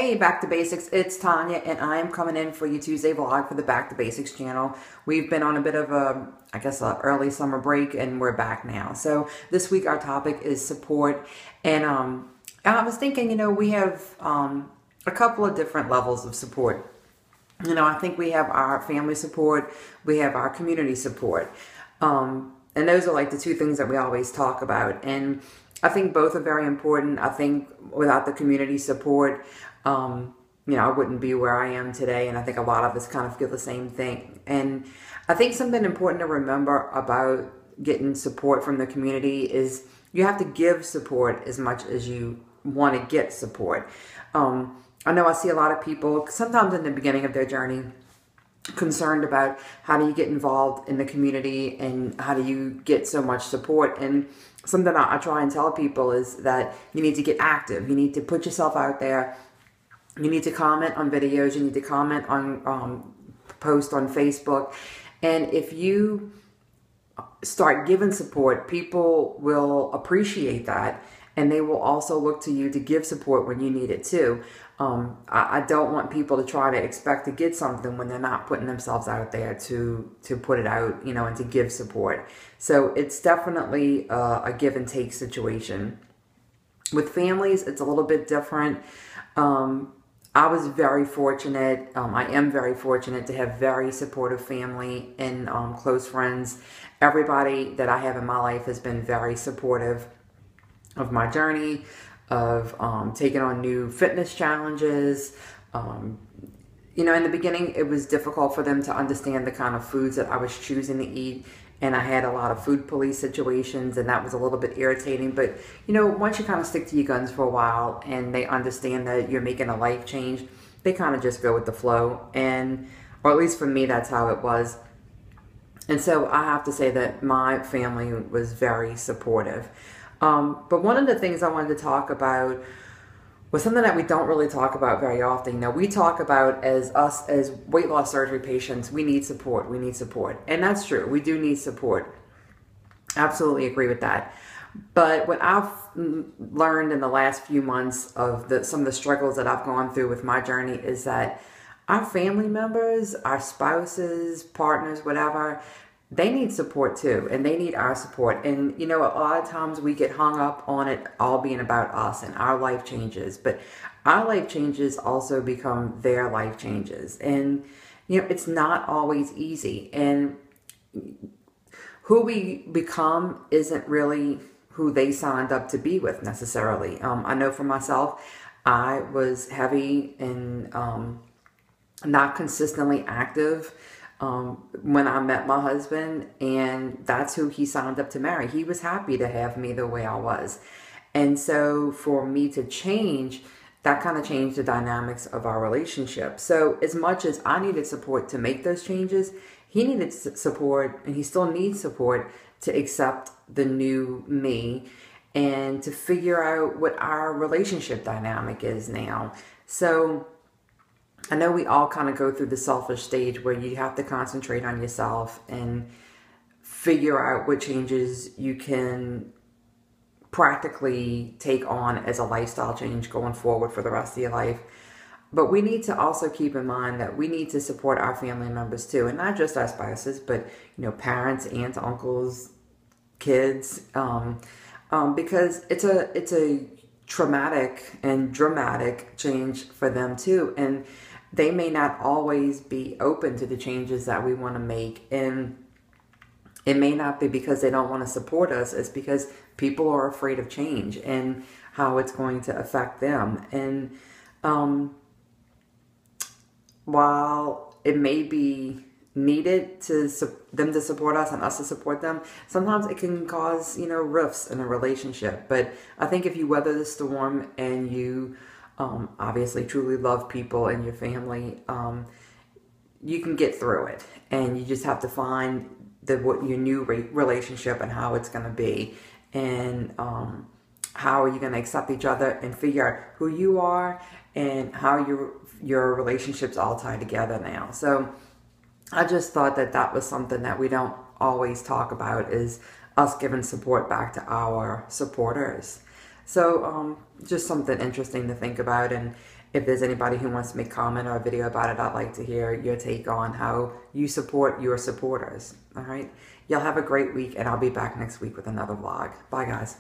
Hey, Back to Basics, it's Tanya, and I am coming in for your Tuesday vlog for the Back to Basics channel. We've been on a bit of a, early summer break, and we're back now. So this week our topic is support, and I was thinking, we have a couple of different levels of support. I think we have our family support, we have our community support, and those are like the two things that we always talk about. And I think both are very important. I think without the community support, I wouldn't be where I am today. And I think a lot of us kind of feel the same thing. And I think something important to remember about getting support from the community is you have to give support as much as you want to get support. I know I see a lot of people, sometimes in the beginning of their journey, concerned about how do you get involved in the community and how do you get so much support. And something I try and tell people is that you need to get active. You need to put yourself out there. You need to comment on videos. You need to comment on posts on Facebook. And if you start giving support, people will appreciate that. And they will also look to you to give support when you need it too. I don't want people to try to expect to get something when they're not putting themselves out there to put it out, and to give support. So it's definitely a give and take situation. With families, it's a little bit different. I was very fortunate. I am very fortunate to have very supportive family and close friends. Everybody that I have in my life has been very supportive of my journey, of taking on new fitness challenges. In the beginning, it was difficult for them to understand the kind of foods that I was choosing to eat. And I had a lot of food police situations, and that was a little bit irritating. But, once you kind of stick to your guns for a while and they understand that you're making a life change, they kind of just go with the flow. Or at least for me, that's how it was. And so I have to say that my family was very supportive. But one of the things I wanted to talk about was something that we don't really talk about very often. We talk about as weight loss surgery patients, we need support, And that's true, we do need support. Absolutely agree with that. But what I've learned in the last few months of some of the struggles that I've gone through with my journey is that our family members, our spouses, partners, whatever, they need support too, and they need our support. And, a lot of times we get hung up on it all being about us and our life changes, but our life changes also become their life changes. And, it's not always easy. And who we become isn't really who they signed up to be with necessarily. I know for myself, I was heavy and not consistently active when I met my husband, and that's who he signed up to marry. He was happy to have me the way I was. And so for me to change, that kind of changed the dynamics of our relationship. So as much as I needed support to make those changes, he needed support, and he still needs support to accept the new me and to figure out what our relationship dynamic is now. So I know we all kind of go through the selfish stage where you have to concentrate on yourself and figure out what changes you can practically take on as a lifestyle change going forward for the rest of your life. But we need to also keep in mind that we need to support our family members too, and not just our spouses, but parents, aunts, uncles, kids, because it's a traumatic and dramatic change for them too, and they may not always be open to the changes that we want to make. And it may not be because they don't want to support us. It's because people are afraid of change and how it's going to affect them. And while it may be needed to them to support us and us to support them, sometimes it can cause, rifts in a relationship. But I think if you weather the storm and you obviously truly love people in your family, you can get through it. And you just have to find what your new relationship and how it's going to be, and how are you going to accept each other and figure out who you are and how your relationships all tie together now. So I just thought that was something that we don't always talk about, is us giving support back to our supporters. So just something interesting to think about. And If there's anybody who wants to make a comment or a video about it, I'd like to hear your take on how you support your supporters. All right. Y'all have a great week, and I'll be back next week with another vlog. Bye, guys.